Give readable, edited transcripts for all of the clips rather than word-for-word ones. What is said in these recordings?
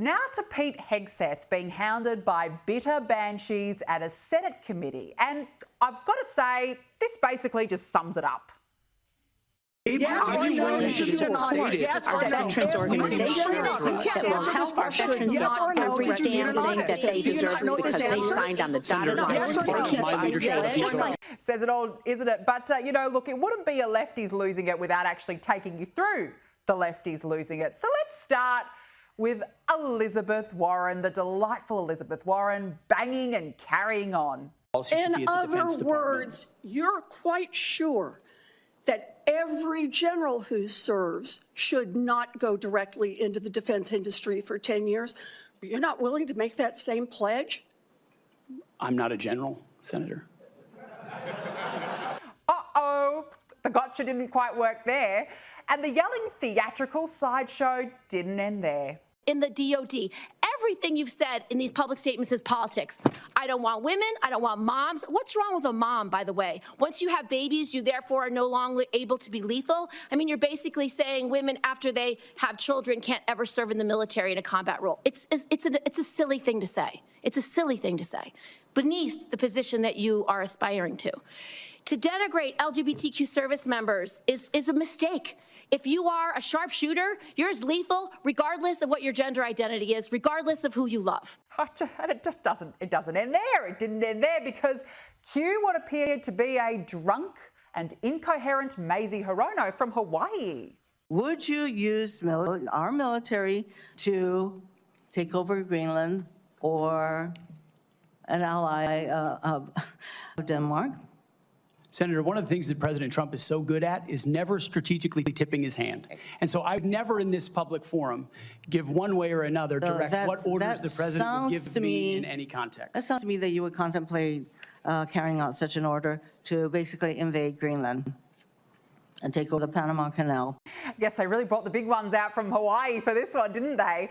Now to Pete Hegseth being hounded by bitter banshees at a Senate committee. And I've got to say, this basically just sums it up. Yes, or no, yes, our veterans organizations that will help our veterans get every damn thing that they deserve because they signed on the dotted line. Says it all, isn't it? But, you know, look, it wouldn't be a lefties losing it without actually taking you through the lefties losing it. So let's start with Elizabeth Warren, the delightful Elizabeth Warren, banging and carrying on. In other words, you're quite sure that every general who serves should not go directly into the defense industry for 10 years. But you're not willing to make that same pledge? I'm not a general, Senator. Uh-oh, the gotcha didn't quite work there. And the yelling theatrical sideshow didn't end there. In the DOD, everything you've said in these public statements is politics. I don't want women. I don't want moms. What's wrong with a mom, by the way? Once you have babies, you therefore are no longer able to be lethal. I mean, you're basically saying women, after they have children, can't ever serve in the military in a combat role. It's a silly thing to say. It's a silly thing to say, beneath the position that you are aspiring to. To denigrate LGBTQ service members is a mistake. If you are a sharpshooter, you're as lethal regardless of what your gender identity is, regardless of who you love. And it just doesn't end there. It didn't end there because cue what appeared to be a drunk and incoherent Mazie Hirono from Hawaii. Would you use our military to take over Greenland or an ally of Denmark? Senator, one of the things that President Trump is so good at is never strategically tipping his hand. And so I would never in this public forum give one way or another direct what orders the president would give to me in any context. That sounds to me that you would contemplate carrying out such an order to basically invade Greenland and take over the Panama Canal. I guess they really brought the big ones out from Hawaii for this one, didn't they?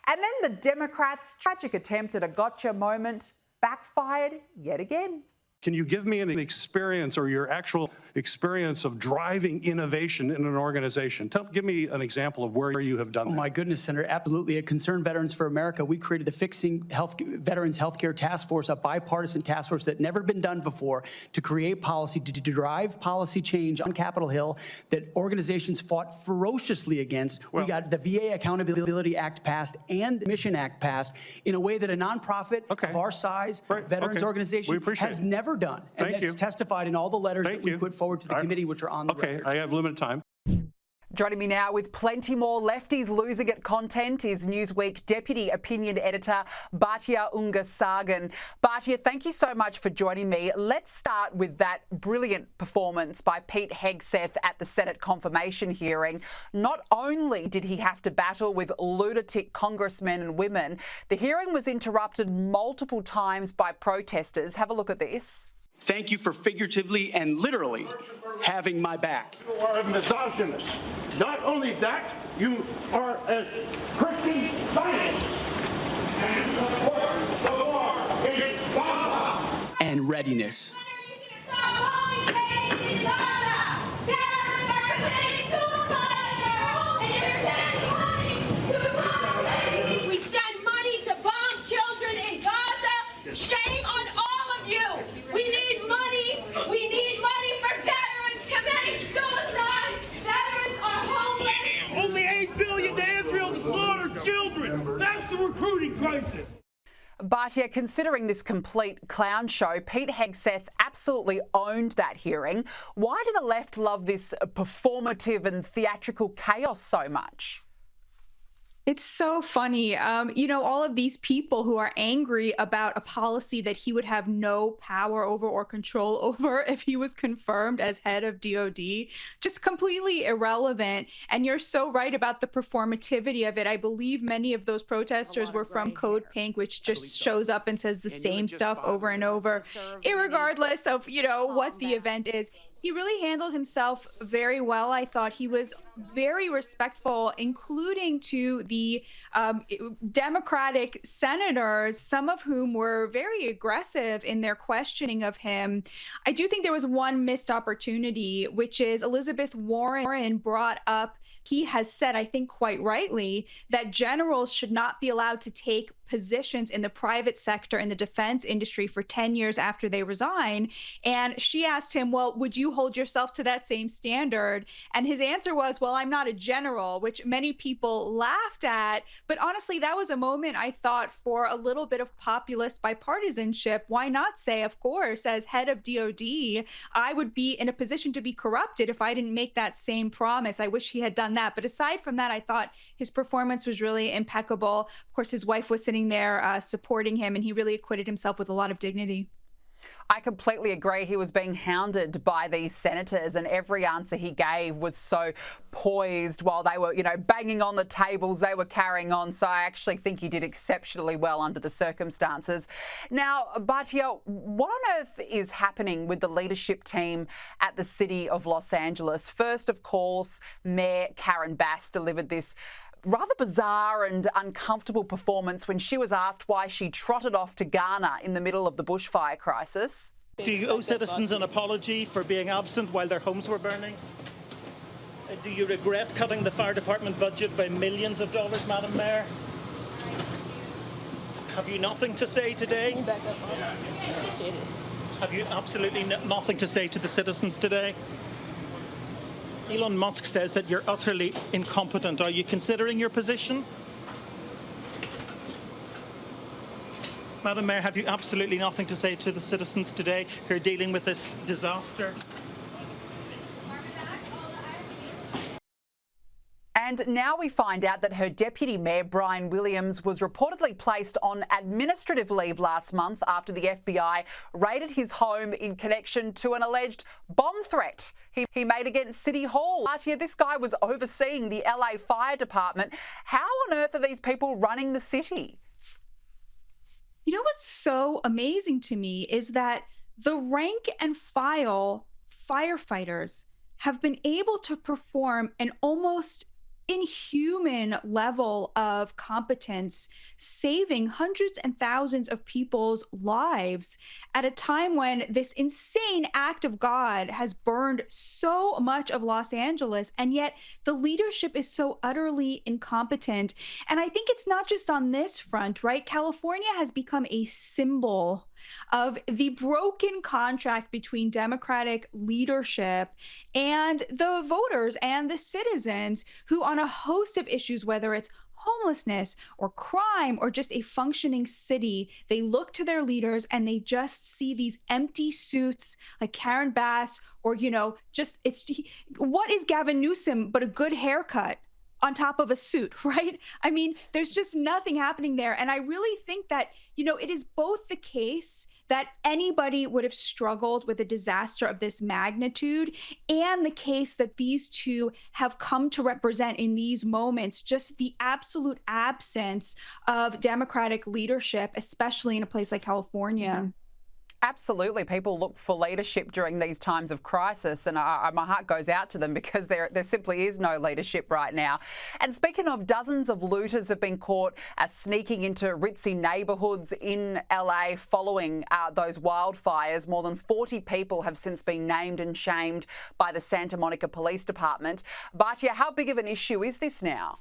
And then the Democrats' tragic attempt at a gotcha moment backfired yet again. Can you give me an experience or your actual experience of driving innovation in an organization? Give me an example of where you have done that. Oh my goodness, Senator, absolutely. At Concerned Veterans for America, we created the Fixing Veterans Healthcare Task Force, a bipartisan task force that never been done before, to create policy, to drive policy change on Capitol Hill that organizations fought ferociously against. We got the VA Accountability Act passed and the Mission Act passed in a way that a nonprofit of our size, veterans organization, has never done. And that's testified in all the letters that we put forward to the committee, which are on the record. I have limited time. Joining me now with plenty more lefties losing it content is Newsweek Deputy Opinion Editor Batya Ungar-Sargon. Batya, thank you so much for joining me. Let's start with that brilliant performance by Pete Hegseth at the Senate confirmation hearing. Not only did he have to battle with lunatic congressmen and women, the hearing was interrupted multiple times by protesters. Have a look at this. Thank you for figuratively and literally having my back. You are a misogynist. Not only that, you are a Christian Zionist. And support the war in Gaza. And readiness. We send money to bomb children in Gaza. Shame on all of you. We need money. We need money for veterans committing suicide. Veterans are homeless. Only $8 billion to Israel to slaughter children. That's the recruiting crisis. Batya, considering this complete clown show, Pete Hegseth absolutely owned that hearing. Why do the left love this performative and theatrical chaos so much? It's so funny. You know, all of these people who are angry about a policy that he would have no power over or control over if he was confirmed as head of DOD, just completely irrelevant. And you're so right about the performativity of it. I believe many of those protesters were from Code Pink, which just shows up and says the same stuff over and over, irregardless of, you know, what the event is. He really handled himself very well. I thought he was very respectful, including to the Democratic senators, some of whom were very aggressive in their questioning of him. I do think there was one missed opportunity, which is Elizabeth Warren brought up he has said, I think quite rightly, that generals should not be allowed to take positions in the private sector in the defense industry for 10 years after they resign. And she asked him, well, would you hold yourself to that same standard? And his answer was, well, I'm not a general, which many people laughed at. But honestly, that was a moment I thought for a little bit of populist bipartisanship. Why not say, of course, as head of DOD, I would be in a position to be corrupted if I didn't make that same promise. I wish he had done that. But aside from that, I thought his performance was really impeccable. Of course, his wife was sitting there supporting him, and he really acquitted himself with a lot of dignity. I completely agree. He was being hounded by these senators, and every answer he gave was so poised while they were, banging on the tables. They were carrying on. So I actually think he did exceptionally well under the circumstances. Now, Batya, what on earth is happening with the leadership team at the City of Los Angeles? First, of course, Mayor Karen Bass delivered this rather bizarre and uncomfortable performance when she was asked why she trotted off to Ghana in the middle of the bushfire crisis. Do you owe citizens an apology for being absent while their homes were burning? Do you regret cutting the fire department budget by millions of dollars, Madam Mayor? Have you nothing to say today? Have you absolutely nothing to say to the citizens today? Elon Musk says that you're utterly incompetent. Are you considering your position? Madam Mayor, have you absolutely nothing to say to the citizens today who are dealing with this disaster? And now we find out that her deputy mayor, Brian Williams, was reportedly placed on administrative leave last month after the FBI raided his home in connection to an alleged bomb threat he made against City Hall. Batya, this guy was overseeing the LA Fire Department. How on earth are these people running the city? You know what's so amazing to me is that the rank and file firefighters have been able to perform an almost inhuman level of competence, saving hundreds and thousands of people's lives at a time when this insane act of God has burned so much of Los Angeles, and yet the leadership is so utterly incompetent. And I think it's not just on this front, right? California has become a symbol of the broken contract between Democratic leadership and the voters and the citizens who, on a host of issues, whether it's homelessness or crime or just a functioning city, they look to their leaders and they just see these empty suits like Karen Bass or, what is Gavin Newsom but a good haircut on top of a suit, right? I mean, there's just nothing happening there. And I really think that, it is both the case that anybody would have struggled with a disaster of this magnitude, and the case that these two have come to represent in these moments just the absolute absence of Democratic leadership, especially in a place like California. Mm-hmm. Absolutely. People look for leadership during these times of crisis, and my heart goes out to them because there simply is no leadership right now. And speaking of, dozens of looters have been caught sneaking into ritzy neighbourhoods in LA following those wildfires. More than 40 people have since been named and shamed by the Santa Monica Police Department. Batya, how big of an issue is this now?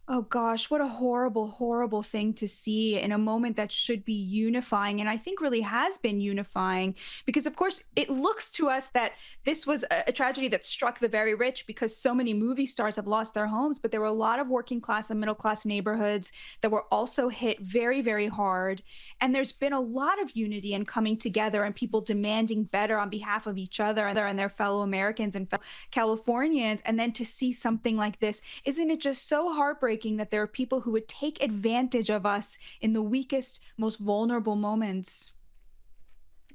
Oh gosh, what a horrible, horrible thing to see in a moment that should be unifying, and I think really has been unifying, because of course it looks to us that this was a tragedy that struck the very rich because so many movie stars have lost their homes, but there were a lot of working class and middle class neighborhoods that were also hit very, very hard. And there's been a lot of unity and coming together and people demanding better on behalf of each other and their fellow Americans and fellow Californians. And then to see something like this, isn't it just so heartbreaking that there are people who would take advantage of us in the weakest, most vulnerable moments?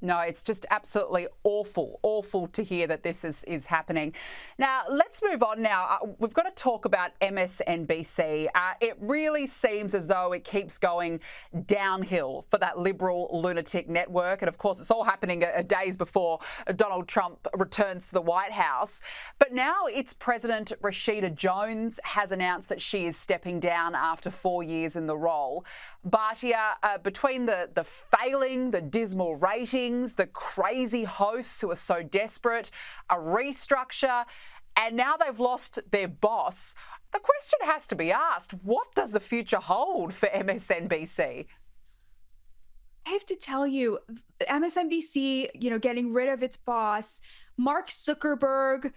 No, it's just absolutely awful to hear that this is happening. Now, let's move on now. We've got to talk about MSNBC. It really seems as though it keeps going downhill for that liberal lunatic network. And of course, it's all happening days before Donald Trump returns to the White House. But now its president, Rashida Jones, has announced that she is stepping down after 4 years in the role. Batya, between the failing, the dismal ratings, the crazy hosts who are so desperate, a restructure, and now they've lost their boss. The question has to be asked, what does the future hold for MSNBC? I have to tell you, MSNBC, getting rid of its boss, Mark Zuckerberg,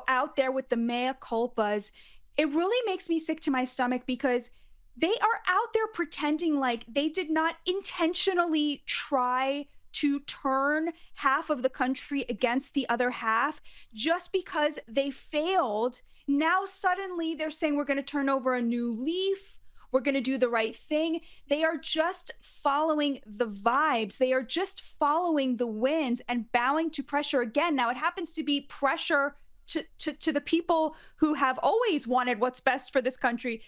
out there with the mea culpas, it really makes me sick to my stomach because they are out there pretending like they did not intentionally try to turn half of the country against the other half just because they failed. Now suddenly they're saying we're going to turn over a new leaf. We're going to do the right thing. They are just following the vibes. They are just following the winds and bowing to pressure again. Now, it happens to be pressure to the people who have always wanted what's best for this country,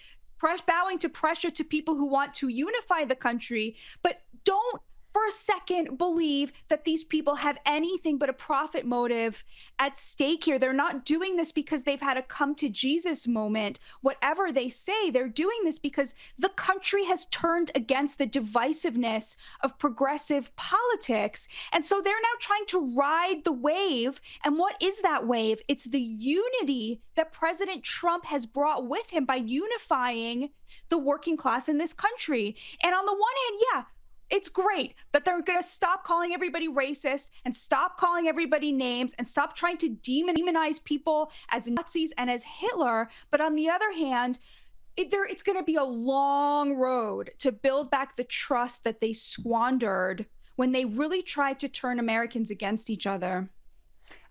bowing to pressure to people who want to unify the country. But don't for a second believe that these people have anything but a profit motive at stake here. They're not doing this because they've had a come to Jesus moment. Whatever they say, they're doing this because the country has turned against the divisiveness of progressive politics. And so they're now trying to ride the wave. And what is that wave? It's the unity that President Trump has brought with him by unifying the working class in this country. And on the one hand, yeah, it's great that they're going to stop calling everybody racist and stop calling everybody names and stop trying to demonize people as Nazis and as Hitler. But on the other hand, it's going to be a long road to build back the trust that they squandered when they really tried to turn Americans against each other.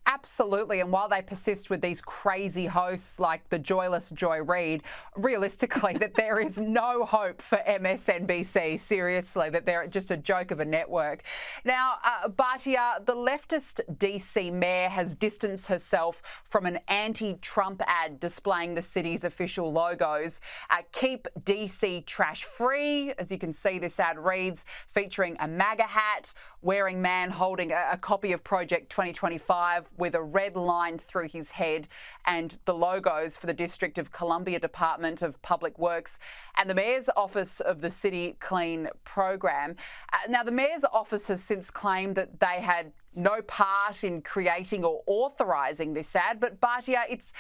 Absolutely. And while they persist with these crazy hosts like the joyless Joy Reid, realistically, that there is no hope for MSNBC, seriously, that they're just a joke of a network. Now, Batya, the leftist DC mayor has distanced herself from an anti-Trump ad displaying the city's official logos. Keep DC trash free. As you can see, this ad reads, featuring a MAGA hat, wearing man holding a copy of Project 2025 with a red line through his head, and the logos for the District of Columbia Department of Public Works and the Mayor's Office of the City Clean program. Now, the Mayor's Office has since claimed that they had no part in creating or authorising this ad, but Batya, it's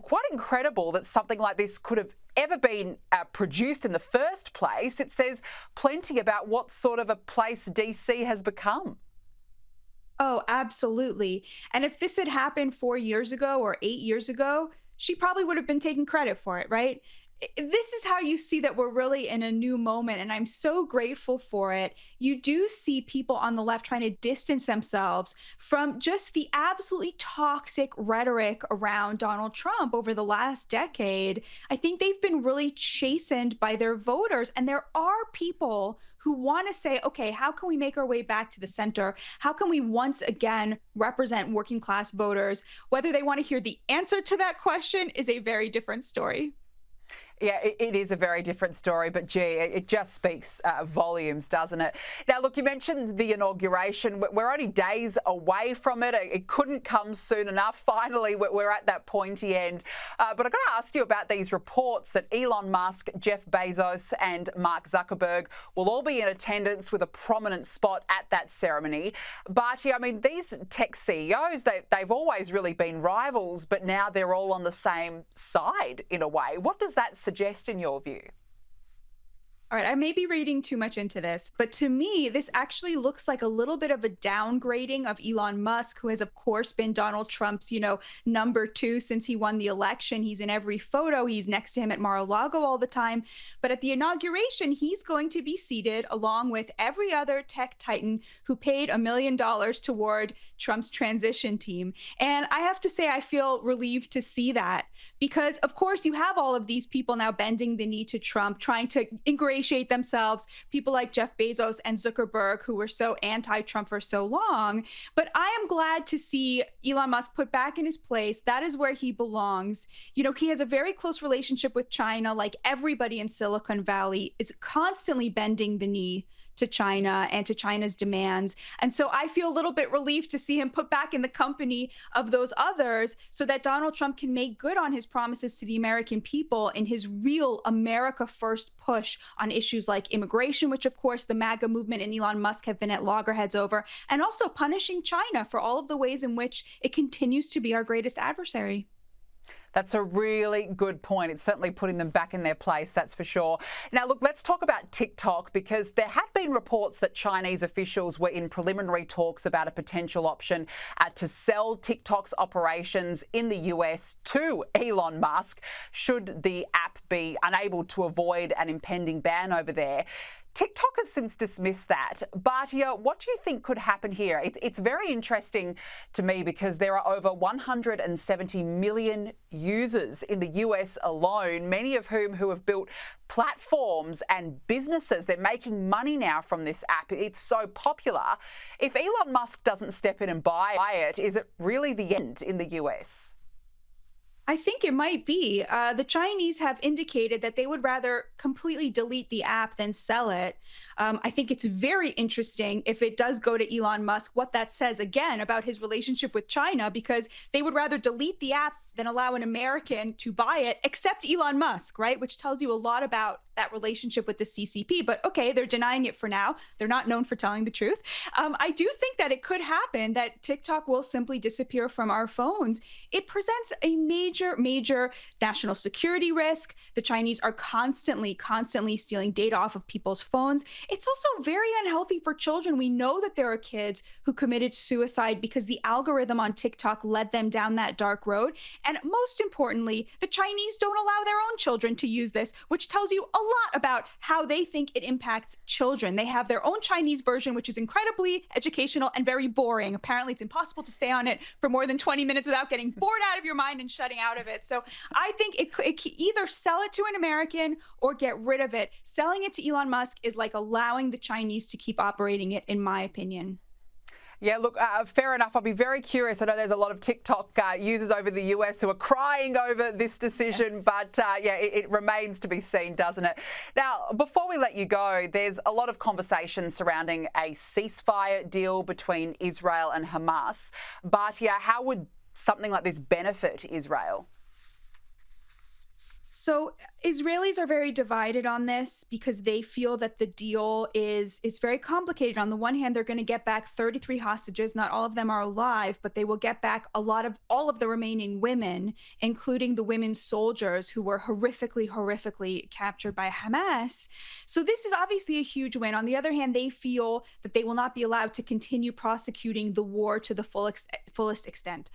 quite incredible that something like this could have ever been produced in the first place. It says plenty about what sort of a place DC has become. Oh, absolutely. And if this had happened 4 years ago or 8 years ago, she probably would have been taking credit for it, right? This is how you see that we're really in a new moment, and I'm so grateful for it. You do see people on the left trying to distance themselves from just the absolutely toxic rhetoric around Donald Trump over the last decade. I think they've been really chastened by their voters, and there are people who want to say, okay, how can we make our way back to the center? How can we once again represent working class voters? Whether they want to hear the answer to that question is a very different story. Yeah, it is a very different story, but gee, it just speaks volumes, doesn't it? Now, look, you mentioned the inauguration. We're only days away from it. It couldn't come soon enough. Finally, we're at that pointy end. But I've got to ask you about these reports that Elon Musk, Jeff Bezos and Mark Zuckerberg will all be in attendance with a prominent spot at that ceremony. But, yeah, I mean, these tech CEOs, they've always really been rivals, but now they're all on the same side in a way. What does that suggest in your view? All right, I may be reading too much into this, but to me, this actually looks like a little bit of a downgrading of Elon Musk, who has, of course, been Donald Trump's, number two since he won the election. He's in every photo. He's next to him at Mar-a-Lago all the time. But at the inauguration, he's going to be seated along with every other tech titan who paid $1 million toward Trump's transition team. And I have to say, I feel relieved to see that because, of course, you have all of these people now bending the knee to Trump, trying to ingratiate themselves, people like Jeff Bezos and Zuckerberg, who were so anti-Trump for so long. But I am glad to see Elon Musk put back in his place. That is where he belongs. He has a very close relationship with China, like everybody in Silicon Valley is constantly bending the knee to China and to China's demands. And so I feel a little bit relieved to see him put back in the company of those others so that Donald Trump can make good on his promises to the American people in his real America First push on issues like immigration, which of course the MAGA movement and Elon Musk have been at loggerheads over, and also punishing China for all of the ways in which it continues to be our greatest adversary. That's a really good point. It's certainly putting them back in their place, that's for sure. Now, look, let's talk about TikTok, because there have been reports that Chinese officials were in preliminary talks about a potential option to sell TikTok's operations in the US to Elon Musk, should the app be unable to avoid an impending ban over there. TikTok has since dismissed that. Batya, what do you think could happen here? It's very interesting to me because there are over 170 million users in the US alone, many of whom who have built platforms and businesses. They're making money now from this app. It's so popular. If Elon Musk doesn't step in and buy it, is it really the end in the US? I think it might be. The Chinese have indicated that they would rather completely delete the app than sell it. I think it's very interesting if it does go to Elon Musk, what that says again about his relationship with China, because they would rather delete the app than allow an American to buy it, except Elon Musk, right? Which tells you a lot about that relationship with the CCP. But okay, they're denying it for now. They're not known for telling the truth. I do think that it could happen that TikTok will simply disappear from our phones. It presents a major national security risk. The Chinese are constantly stealing data off of people's phones. It's also very unhealthy for children. We know that there are kids who committed suicide because the algorithm on TikTok led them down that dark road. And most importantly, the Chinese don't allow their own children to use this, which tells you a lot about how they think it impacts children. They have their own Chinese version, which is incredibly educational and very boring. Apparently, it's impossible to stay on it for more than 20 minutes without getting bored out of your mind and shutting out of it. So I think it can either sell it to an American or get rid of it. Selling it to Elon Musk is like allowing the Chinese to keep operating it, in my opinion. Yeah, look, fair enough. I'll be very curious. I know there's a lot of TikTok users over the US who are crying over this decision, yes. But yeah, it remains to be seen, doesn't it? Now, before we let you go, there's a lot of conversation surrounding a ceasefire deal between Israel and Hamas. Batya, how would something like this benefit Israel? So Israelis are very divided on this because they feel that the deal it's very complicated. On the one hand, they're going to get back 33 hostages. Not all of them are alive, but they will get back all of the remaining women, including the women soldiers who were horrifically captured by Hamas. So this is obviously a huge win. On the other hand, they feel that they will not be allowed to continue prosecuting the war to the fullest extent.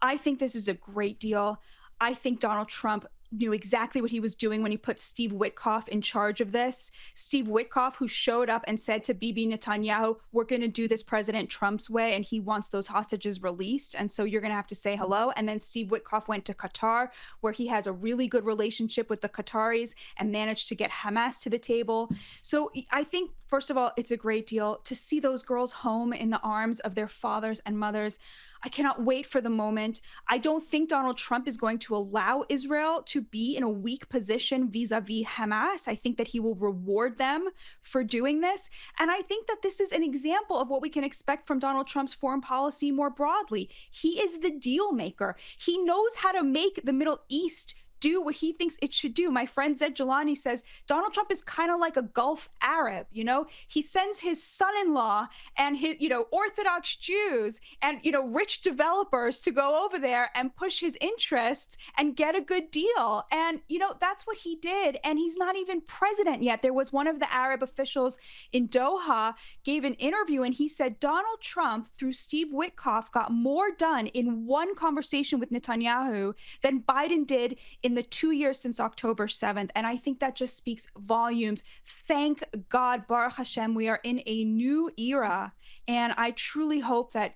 I think this is a great deal. I think Donald Trump knew exactly what he was doing when he put Steve Witkoff in charge of this. Steve Witkoff, who showed up and said to Bibi Netanyahu, we're going to do this President Trump's way, and he wants those hostages released. And so you're going to have to say hello. And then Steve Witkoff went to Qatar, where he has a really good relationship with the Qataris and managed to get Hamas to the table. So I think, first of all, it's a great deal to see those girls home in the arms of their fathers and mothers. I cannot wait for the moment. I don't think Donald Trump is going to allow Israel to be in a weak position vis-a-vis Hamas. I think that he will reward them for doing this. And I think that this is an example of what we can expect from Donald Trump's foreign policy more broadly. He is the deal maker. He knows how to make the Middle East do what he thinks it should do. My friend Zed Jelani says Donald Trump is kind of like a Gulf Arab, you know? He sends his son-in-law and his, Orthodox Jews and, rich developers to go over there and push his interests and get a good deal. And, that's what he did. And he's not even president yet. There was one of the Arab officials in Doha gave an interview and he said Donald Trump, through Steve Witkoff, got more done in one conversation with Netanyahu than Biden did in the 2 years since October 7th. And I think that just speaks volumes. Thank God, Baruch Hashem, we are in a new era. And I truly hope that,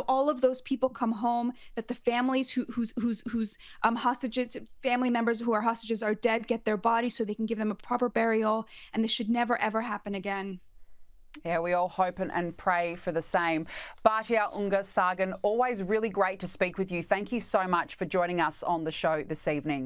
all of those people come home, that the families whose hostages, family members who are hostages are dead, get their bodies so they can give them a proper burial. And this should never, ever happen again. Yeah, we all hope and pray for the same. Batya Ungar-Sargon, always really great to speak with you. Thank you so much for joining us on the show this evening.